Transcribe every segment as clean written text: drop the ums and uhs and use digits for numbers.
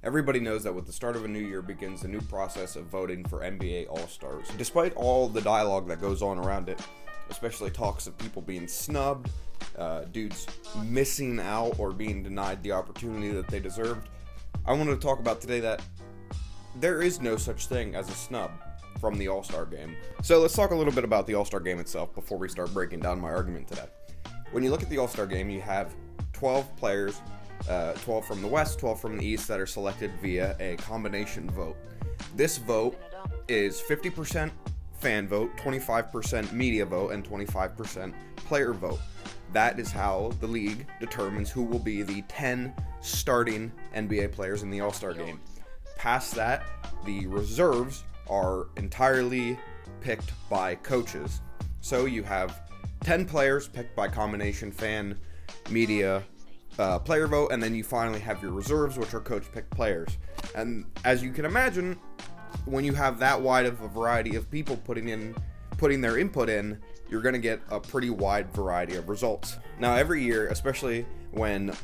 Everybody knows that with the start of a new year begins the new process of voting for NBA All-Stars. Despite all the dialogue that goes on around it, especially talks of people being snubbed, dudes missing out or being denied the opportunity that they deserved, I wanted to talk about today that there is no such thing as a snub from the All-Star game. So let's talk a little bit about the All-Star game itself before we start breaking down my argument today. When you look at the All-Star game, you have 12 players, 12 from the West, 12 from the East that are selected via a combination vote. This vote is 50% fan vote, 25% media vote, and 25% player vote. That is how the league determines who will be the 10 starting NBA players in the All-Star game. Past that, the reserves are entirely picked by coaches. So you have 10 players picked by combination fan, media, player vote, and then you finally have your reserves, which are coach-picked players. And as you can imagine, when you have that wide of a variety of people putting their input in, you're going to get a pretty wide variety of results. Now, every year, especially when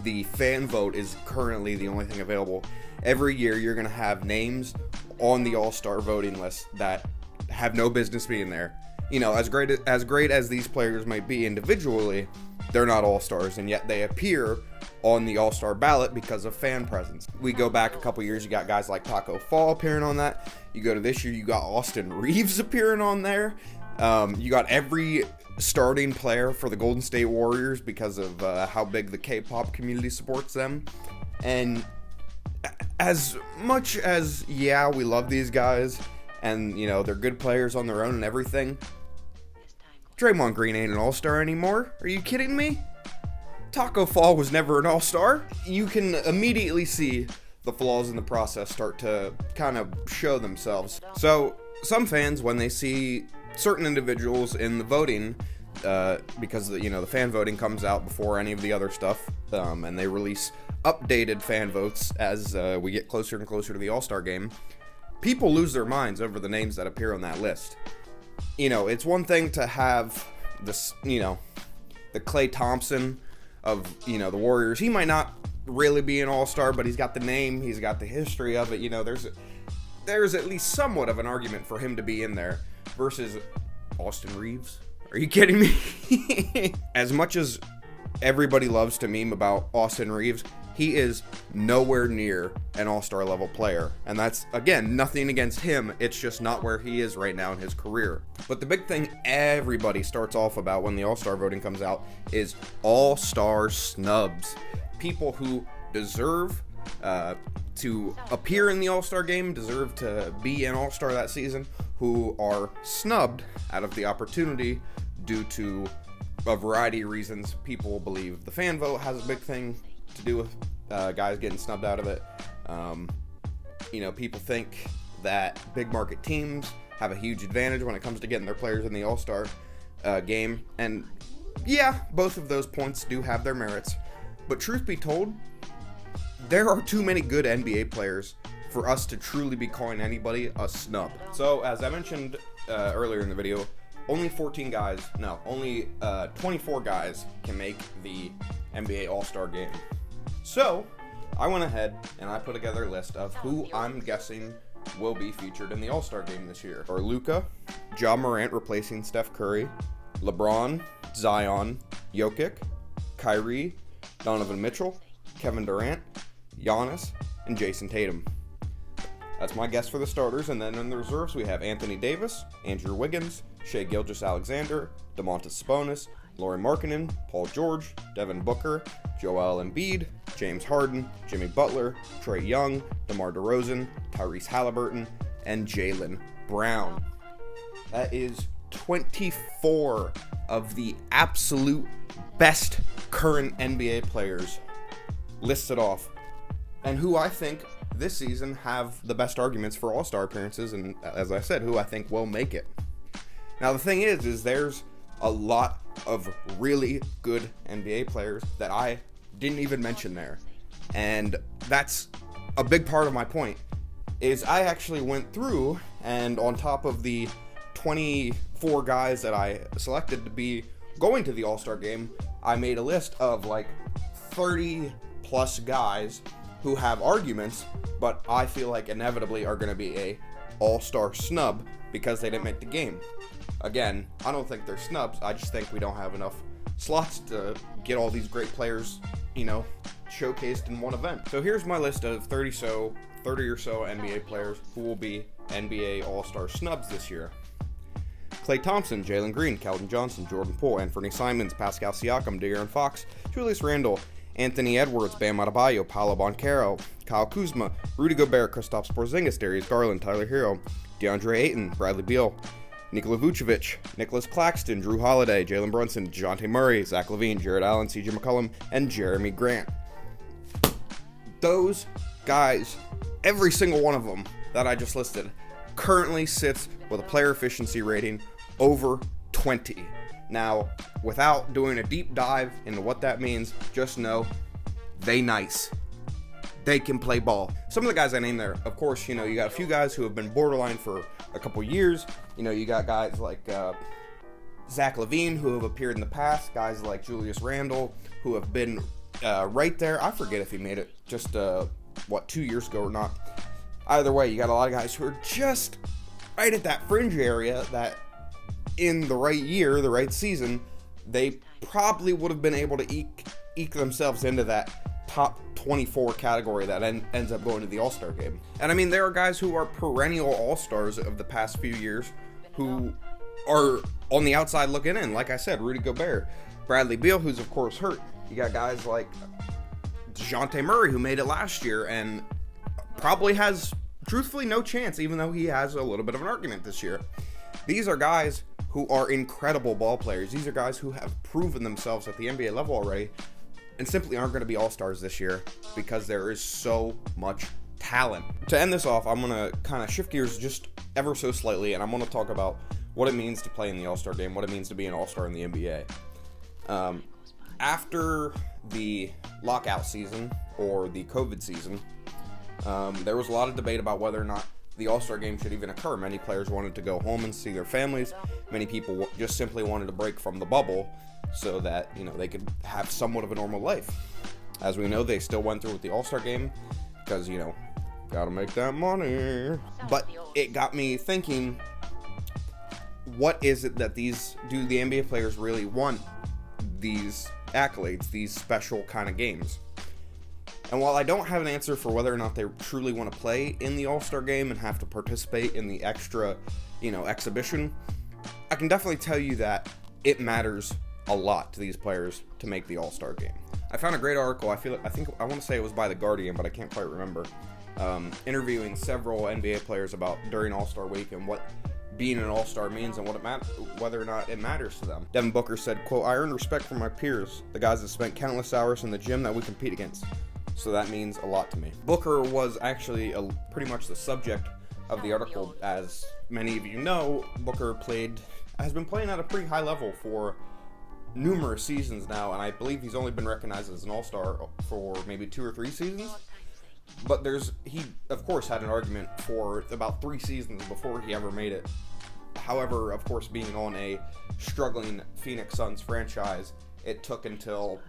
the fan vote is currently the only thing available, every year you're going to have names on the All-Star voting list that have no business being there. You know, as great as these players might be individually, they're not All-Stars, and yet they appear on the All-Star ballot because of fan presence. We go back a couple years, you got guys like Taco Fall appearing on that. You go to this year, you got Austin Reeves appearing on there. You got every starting player for the Golden State Warriors because of how big the K-pop community supports them. And as much as, yeah, we love these guys, and, you know, they're good players on their own and everything, Draymond Green ain't an All-Star anymore. Are you kidding me? Taco Fall was never an All-Star. You can immediately see the flaws in the process start to kind of show themselves. So some fans, when they see certain individuals in the voting, because the fan voting comes out before any of the other stuff, and they release updated fan votes as we get closer and closer to the All-Star game, people lose their minds over the names that appear on that list. You know, it's one thing to have this, the Klay Thompson of, the Warriors. He might not really be an All-Star, but he's got the name, he's got the history of it. You know, there's at least somewhat of an argument for him to be in there versus Austin Reeves. Are you kidding me? As much as everybody loves to meme about Austin Reeves, he is nowhere near an All-Star level player. And that's, again, nothing against him. It's just not where he is right now in his career. But the big thing everybody starts off about when the All-Star voting comes out is All-Star snubs. People who deserve to appear in the All-Star game, deserve to be an All-Star that season, who are snubbed out of the opportunity due to a variety of reasons. People believe the fan vote has a big thing to do with guys getting snubbed out of it. People think that big market teams have a huge advantage when it comes to getting their players in the All-Star game. And yeah, both of those points do have their merits. But truth be told, there are too many good NBA players for us to truly be calling anybody a snub. So, as I mentioned earlier in the video, only 24 guys can make the NBA All-Star game. So, I went ahead and I put together a list of who I'm guessing will be featured in the All-Star game this year. Or Luka, Ja Morant replacing Steph Curry, LeBron, Zion, Jokic, Kyrie, Donovan Mitchell, Kevin Durant, Giannis, and Jason Tatum. That's my guess for the starters, and then in the reserves we have Anthony Davis, Andrew Wiggins, Shai Gilgeous-Alexander, Domantas Sabonis, Lauri Markkanen, Paul George, Devin Booker, Joel Embiid, James Harden, Jimmy Butler, Trae Young, DeMar DeRozan, Tyrese Halliburton, and Jaylen Brown. That is 24 of the absolute best current NBA players listed off, and who I think this season have the best arguments for All-Star appearances, and as I said, who I think will make it. Now the thing is there's a lot of really good NBA players that I didn't even mention there, and that's a big part of my point, is I actually went through, and on top of the 24 guys that I selected to be going to the All-Star game, I made a list of like 30 plus guys who have arguments, but I feel like inevitably are going to be a all-star snub because they didn't make the game. Again, I don't think they're snubs. I just think we don't have enough slots to get all these great players, showcased in one event. So here's my list of 30 or so NBA players who will be NBA All-Star snubs this year. Klay Thompson, Jalen Green, Keldon Johnson, Jordan Poole, Anthony Simons, Pascal Siakam, De'Aaron Fox, Julius Randle, Anthony Edwards, Bam Adebayo, Paolo Banchero, Kyle Kuzma, Rudy Gobert, Kristaps Porzingis, Darius Garland, Tyler Hero, DeAndre Ayton, Bradley Beal, Nikola Vucevic, Nicholas Claxton, Drew Holiday, Jalen Brunson, DeJounte Murray, Zach LaVine, Jared Allen, CJ McCollum, and Jeremy Grant. Those guys, every single one of them that I just listed, currently sits with a player efficiency rating over 20. Now, without doing a deep dive into what that means, just know they nice. They can play ball. Some of the guys I named there, of course, you got a few guys who have been borderline for a couple years. You got guys like Zach LaVine who have appeared in the past, guys like Julius Randle who have been right there. I forget if he made it just 2 years ago or not. Either way, you got a lot of guys who are just right at that fringe area that in the right year, the right season, they probably would have been able to eke themselves into that top 24 category that ends up going to the All-Star game. And I mean, there are guys who are perennial All-Stars of the past few years who are on the outside looking in. Like I said, Rudy Gobert, Bradley Beal, who's of course hurt. You got guys like DeJounte Murray, who made it last year and probably has, truthfully, no chance, even though he has a little bit of an argument this year. These are guys who are incredible ball players. These are guys who have proven themselves at the NBA level already and simply aren't going to be all-stars this year because there is so much talent. To end this off, I'm going to kind of shift gears just ever so slightly, and I'm going to talk about what it means to play in the All-Star game, what it means to be an all-star in the NBA. After the lockout season, or the COVID season, there was a lot of debate about whether or not the All-Star game should even occur. Many players wanted to go home and see their families. Many people just simply wanted to break from the bubble so that, they could have somewhat of a normal life. As we know, they still went through with the All-Star game because, gotta make that money. But it got me thinking, what is it that do the NBA players really want these accolades, these special kind of games? And while I don't have an answer for whether or not they truly want to play in the All-Star game and have to participate in the extra, exhibition, I can definitely tell you that it matters a lot to these players to make the All-Star game. I found a great article, I want to say it was by The Guardian, but I can't quite remember, interviewing several NBA players about during All-Star week and what being an all-star means and whether or not it matters to them. Devin Booker said, quote, "I earn respect from my peers, the guys that spent countless hours in the gym that we compete against. So that means a lot to me." Booker was actually pretty much the subject of the article. As many of you know, Booker has been playing at a pretty high level for numerous seasons now, and I believe he's only been recognized as an all-star for maybe 2 or 3 seasons. But he of course had an argument for about 3 seasons before he ever made it. However, of course, being on a struggling Phoenix Suns franchise, it took until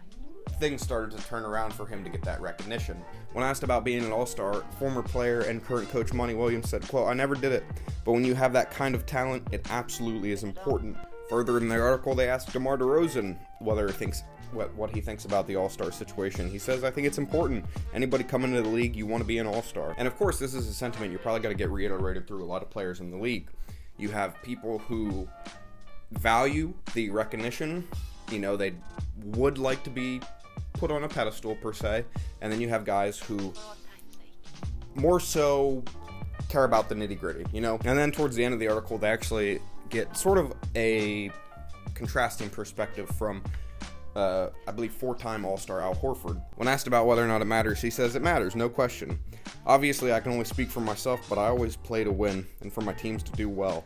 things started to turn around for him to get that recognition. When asked about being an all-star, former player and current coach Monty Williams said, quote, "I never did it, but when you have that kind of talent, it absolutely is important." Further in the article, they asked DeMar DeRozan what he thinks about the all-star situation. He says, "I think it's important. Anybody coming into the league, you want to be an all-star." And of course, this is a sentiment you're probably going to get reiterated through a lot of players in the league. You have people who value the recognition, they would like to be put on a pedestal per se, and then you have guys who more so care about the nitty-gritty, And then towards the end of the article, they actually get sort of a contrasting perspective from I believe 4-time All-Star Al Horford. When asked about whether or not it matters, he says, "It matters, no question. Obviously, I can only speak for myself, but I always play to win and for my teams to do well.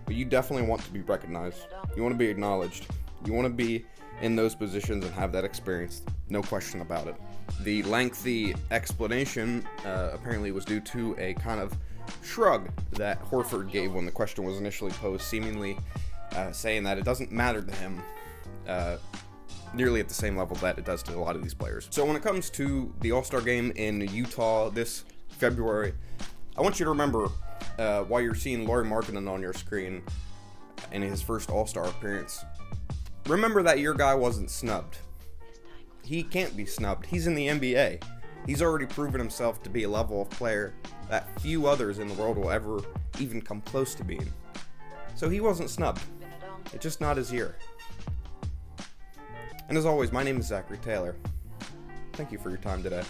But you definitely want to be recognized. You want to be acknowledged. You want to be in those positions and have that experience. No question about it." The lengthy explanation apparently was due to a kind of shrug that Horford gave when the question was initially posed, seemingly saying that it doesn't matter to him nearly at the same level that it does to a lot of these players. So when it comes to the All-Star game in Utah this February, I want you to remember while you're seeing Lauri Markkanen on your screen in his first All-Star appearance, remember that your guy wasn't snubbed. He can't be snubbed. He's in the NBA. He's already proven himself to be a level of player that few others in the world will ever even come close to being. So he wasn't snubbed. It's just not his year. And as always, my name is Zachary Taylor. Thank you for your time today.